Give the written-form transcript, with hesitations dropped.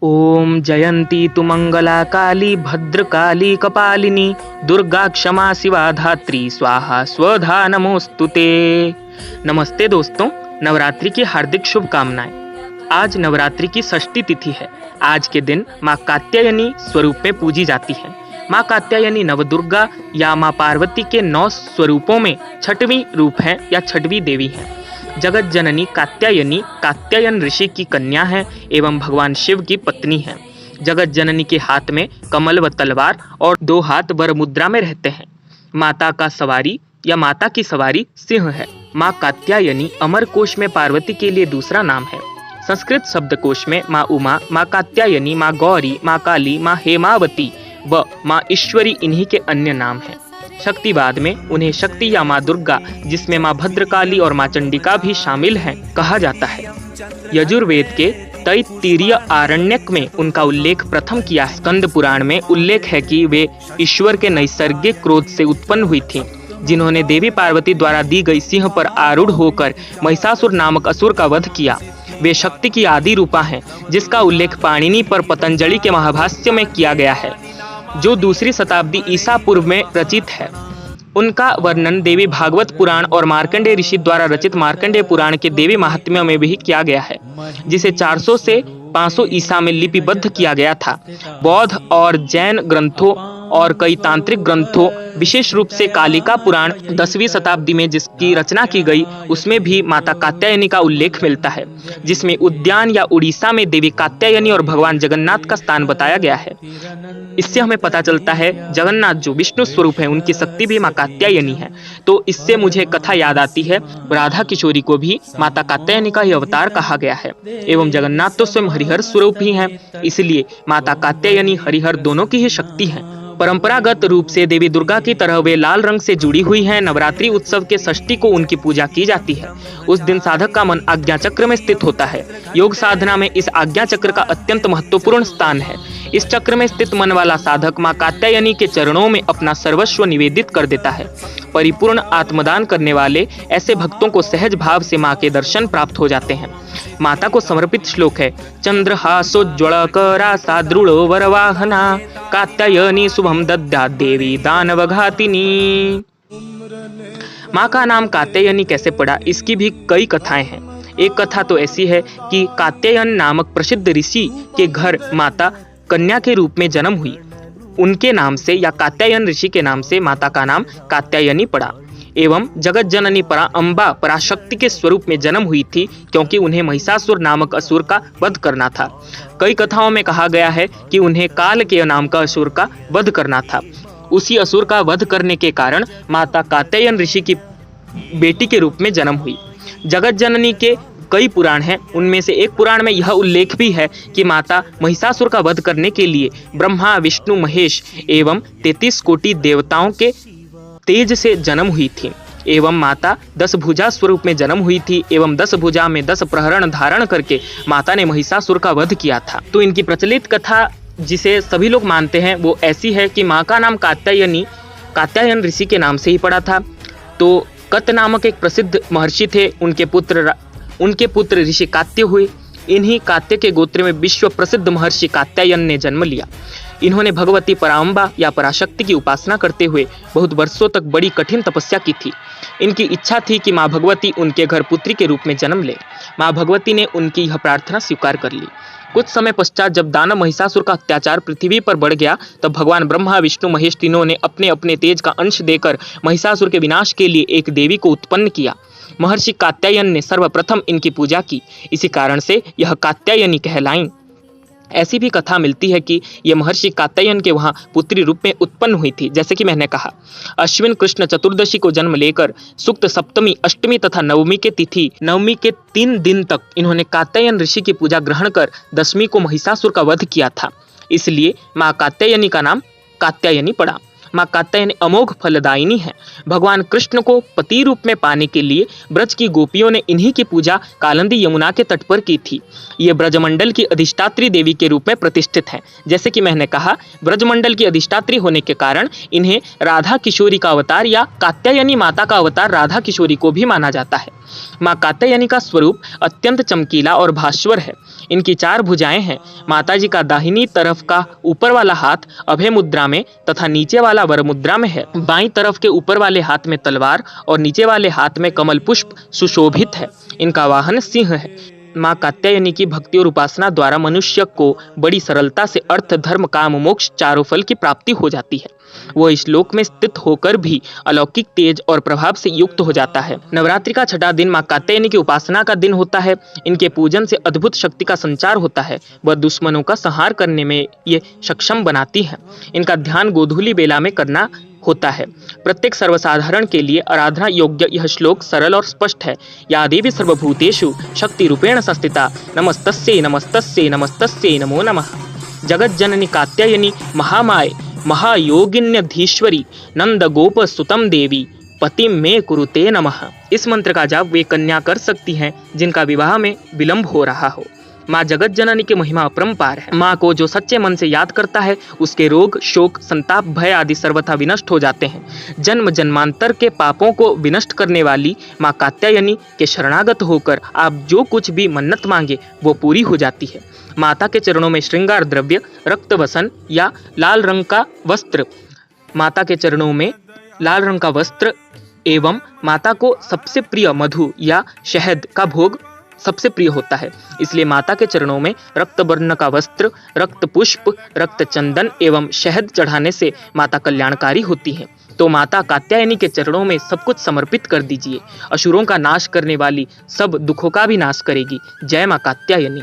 ओम जयंती तु मंगला काली भद्रकाली कपालिनी दुर्गा क्षमा शिवा धात्री स्वाहा स्वधा नमोस्तुते। नमस्ते दोस्तों, नवरात्रि की हार्दिक शुभकामनाएं। आज नवरात्रि की षष्ठी तिथि है। आज के दिन माँ कात्यायनी स्वरूप में पूजी जाती है। माँ कात्यायनी नवदुर्गा या माँ पार्वती के 9 स्वरूपों में छठवीं रूप है या छठवीं देवी है। जगत जननी कात्यायनी कात्यायन ऋषि की कन्या है एवं भगवान शिव की पत्नी है। जगत जननी के हाथ में कमल व तलवार और 2 हाथ वर मुद्रा में रहते हैं। माता की सवारी सिंह है। माँ कात्यायनी अमर कोश में पार्वती के लिए दूसरा नाम है। संस्कृत शब्दकोश में माँ उमा, माँ कात्यायनी, माँ गौरी, माँ काली, माँ हेमावती व माँ ईश्वरी इन्हीं के अन्य नाम हैं। शक्तिवाद में उन्हें शक्ति या माँ दुर्गा, जिसमें माँ भद्रकाली और माँ चंडिका भी शामिल हैं, कहा जाता है। यजुर्वेद के तैत्तिरीय आरण्यक में उनका उल्लेख प्रथम किया है। स्कंद पुराण में उल्लेख है कि वे ईश्वर के नैसर्गिक क्रोध से उत्पन्न हुई थीं, जिन्होंने देवी पार्वती द्वारा दी गई सिंह पर आरूढ़ होकर महिषासुर नामक असुर का वध किया। वे शक्ति की आदि रूपा हैं, जिसका उल्लेख पाणिनि पर पतंजलि के महाभाष्य में किया गया है, जो 2री शताब्दी ईसा पूर्व में रचित है। उनका वर्णन देवी भागवत पुराण और मार्कंडेय ऋषि द्वारा रचित मार्कंडेय पुराण के देवी महात्म्य में भी किया गया है, जिसे 400 से 500 ईसा में लिपिबद्ध किया गया था। बौद्ध और जैन ग्रंथों और कई तांत्रिक ग्रंथों, विशेष रूप से कालिका पुराण 10वीं शताब्दी में जिसकी रचना की गई, उसमें भी माता कात्यायनी का उल्लेख मिलता है, जिसमें उद्यान या उड़ीसा में देवी कात्यायनी और भगवान जगन्नाथ का स्थान बताया गया है। इससे हमें पता चलता है जगन्नाथ जो विष्णु स्वरूप है, उनकी शक्ति भी माँ कात्यायनी है। तो इससे मुझे कथा याद आती है, राधा किशोरी को भी माता कात्यायनी का ही अवतार कहा गया है एवं जगन्नाथ तो स्वयं हरिहर स्वरूप ही हैं, इसलिए माता कात्यायनी हरिहर दोनों की ही शक्ति है। परंपरागत रूप से देवी दुर्गा की तरह वे लाल रंग से जुड़ी हुई हैं। नवरात्रि उत्सव के षष्ठी को उनकी पूजा की जाती है। उस दिन साधक का मन आज्ञा चक्र में स्थित होता है। योग साधना में इस आज्ञा चक्र का अत्यंत महत्वपूर्ण स्थान है। इस चक्र में स्थित मन वाला साधक माँ कात्यायनी के चरणों में अपना सर्वस्व निवेदित कर देता है। परिपूर्ण आत्मदान करने वाले ऐसे भक्तों को सहज भाव से माँ के दर्शन प्राप्त हो जाते हैं। माता को समर्पित श्लोक है, चंद्रहासोज्ज्वलकरा सादृढ़ो वरवाहना कात्यायनी शुभम दद्या देवी दानवघातिनी। माँ का नाम कात्यायनी कैसे पड़ा, इसकी भी कई कथाएं हैं। एक कथा तो ऐसी है कि कात्यायन नामक प्रसिद्ध ऋषि के घर माता कन्या के रूप में जन्म हुई। उनके नाम से या कात्यायन ऋषि के नाम से माता का नाम कात्यायनी पड़ा एवं जगत जननी अम्बा पराशक्ति के स्वरूप में जन्म हुई थी, क्योंकि उन्हें महिषासुर नामक असुर का वध करना था। कई कथाओं में कहा गया है कि उन्हें काल के नाम का असुर का वध करना था। उसी असुर का वध करने के कारण माता कात्यायन ऋषि की बेटी के रूप में जन्म हुई। जगत जननी के कई पुराण हैं, उनमें से एक पुराण में यह उल्लेख भी है कि माता महिषासुर का वध करने के लिए ब्रह्मा, विष्णु, महेश एवं 33 कोटि देवताओं के तेज से जन्म हुई थी एवं माता 10 भुजा स्वरूप में जन्म हुई थी एवं 10 भुजा में 10 प्रहरण धारण करके माता ने महिषासुर का वध किया था। तो इनकी प्रचलित कथा, जिसे सभी लोग मानते हैं, वो ऐसी है कि माँ का नाम कात्यायन ऋषि के नाम से ही पड़ा था। तो कत नामक एक प्रसिद्ध महर्षि थे, उनके पुत्र ऋषि कात्य हुए। इन्हीं कात्य के गोत्र में विश्व प्रसिद्ध महर्षि कात्यायन ने जन्म लिया। इन्होंने भगवती पराम्बा या पराशक्ति की उपासना करते हुए बहुत वर्षों तक बड़ी कठिन तपस्या की थी। इनकी इच्छा थी कि माँ भगवती उनके घर पुत्री के रूप में जन्म ले। माँ भगवती ने उनकी यह प्रार्थना स्वीकार कर ली। कुछ समय पश्चात जब दानव महिषासुर का अत्याचार पृथ्वी पर बढ़ गया, तब भगवान ब्रह्मा, विष्णु, महेश तीनों ने अपने अपने तेज का अंश देकर महिषासुर के विनाश के लिए एक देवी को उत्पन्न किया। महर्षि कात्यायन ने सर्वप्रथम इनकी पूजा की, इसी कारण से यह कात्यायनी कहलाईं। ऐसी भी कथा मिलती है कि ये महर्षि कात्यायन के वहाँ पुत्री रूप में उत्पन्न हुई थी। जैसे कि मैंने कहा, अश्विन कृष्ण चतुर्दशी को जन्म लेकर शुक्ल सप्तमी, अष्टमी तथा नवमी के 3 दिन तक इन्होंने कात्यायन ऋषि की पूजा ग्रहण कर 10वीं को महिषासुर का वध किया था। इसलिए माँ कात्यायनी का नाम कात्यायनी पड़ा। माँ कात्यायनी अमोघ फलदायिनी है। भगवान कृष्ण को पति रूप में पाने के लिए ब्रज की गोपियों ने इन्हीं की पूजा कालिंदी यमुना के तट पर की थी। ये ब्रजमंडल की अधिष्ठात्री देवी के रूप में प्रतिष्ठित है। जैसे कि मैंने कहा, ब्रजमंडल की अधिष्ठात्री होने के कारण इन्हें राधा किशोरी का अवतार या कात्यायनी माता का अवतार राधा किशोरी को भी माना जाता है। माँ कात्यायनी का स्वरूप अत्यंत चमकीला और भास्वर है। इनकी 4 भुजाएं हैं। माता जी का दाहिनी तरफ का ऊपर वाला हाथ अभय मुद्रा में तथा नीचे वाला वर मुद्रा में है। बाईं तरफ के ऊपर वाले हाथ में तलवार और नीचे वाले हाथ में कमल पुष्प सुशोभित है। इनका वाहन सिंह है। माँ कात्यायनी की भक्ति और उपासना द्वारा मनुष्य को बड़ी सरलता से अर्थ, धर्म, काम, मोक्ष चारों फल की प्राप्ति हो जाती है। वो इस लोक में स्थित होकर भी अलौकिक तेज और प्रभाव से युक्त हो जाता है। नवरात्रि का 6ठा दिन माँ कात्यायनी की उपासना का दिन होता है। इनके पूजन से अद्भुत शक्ति का संचार होता है। वह दुश्मनों का संहार करने में ये सक्षम बनाती है। इनका ध्यान गोधूली बेला में करना होता है। प्रत्येक सर्वसाधारण के लिए आराधना योग्य यह श्लोक सरल और स्पष्ट है। या देवी सर्वभूतेषु शक्ति रूपेण संस्थिता नमस्तस्यै नमस्तस्यै नमस्तस्यै नमो नमः। जगत जननी कात्यायनी महामाय महायोगिन्यधीश्वरी नंद गोप सुतम देवी पति में कुरुते नमः। इस मंत्र का जाप वे कन्या कर सकती हैं जिनका विवाह में विलंब हो रहा हो। माँ जगत जननी की महिमा अपरंपार है। माँ को जो सच्चे मन से याद करता है उसके रोग, शोक, संताप, भय आदि सर्वथा विनष्ट हो जाते हैं। जन्म जन्मांतर के पापों को विनष्ट करने वाली माँ कात्यायनी के शरणागत होकर आप जो कुछ भी मन्नत मांगे वो पूरी हो जाती है। माता के चरणों में श्रृंगार द्रव्य, रक्त वसन या लाल रंग का वस्त्र, माता के चरणों में लाल रंग का वस्त्र एवं माता को सबसे प्रिय मधु या शहद का भोग सबसे प्रिय होता है। इसलिए माता के चरणों में रक्त वर्ण का वस्त्र, रक्त पुष्प, रक्त चंदन एवं शहद चढ़ाने से माता कल्याणकारी होती है। तो माता कात्यायनी के चरणों में सब कुछ समर्पित कर दीजिए। असुरों का नाश करने वाली सब दुखों का भी नाश करेगी। जय माँ कात्यायनी।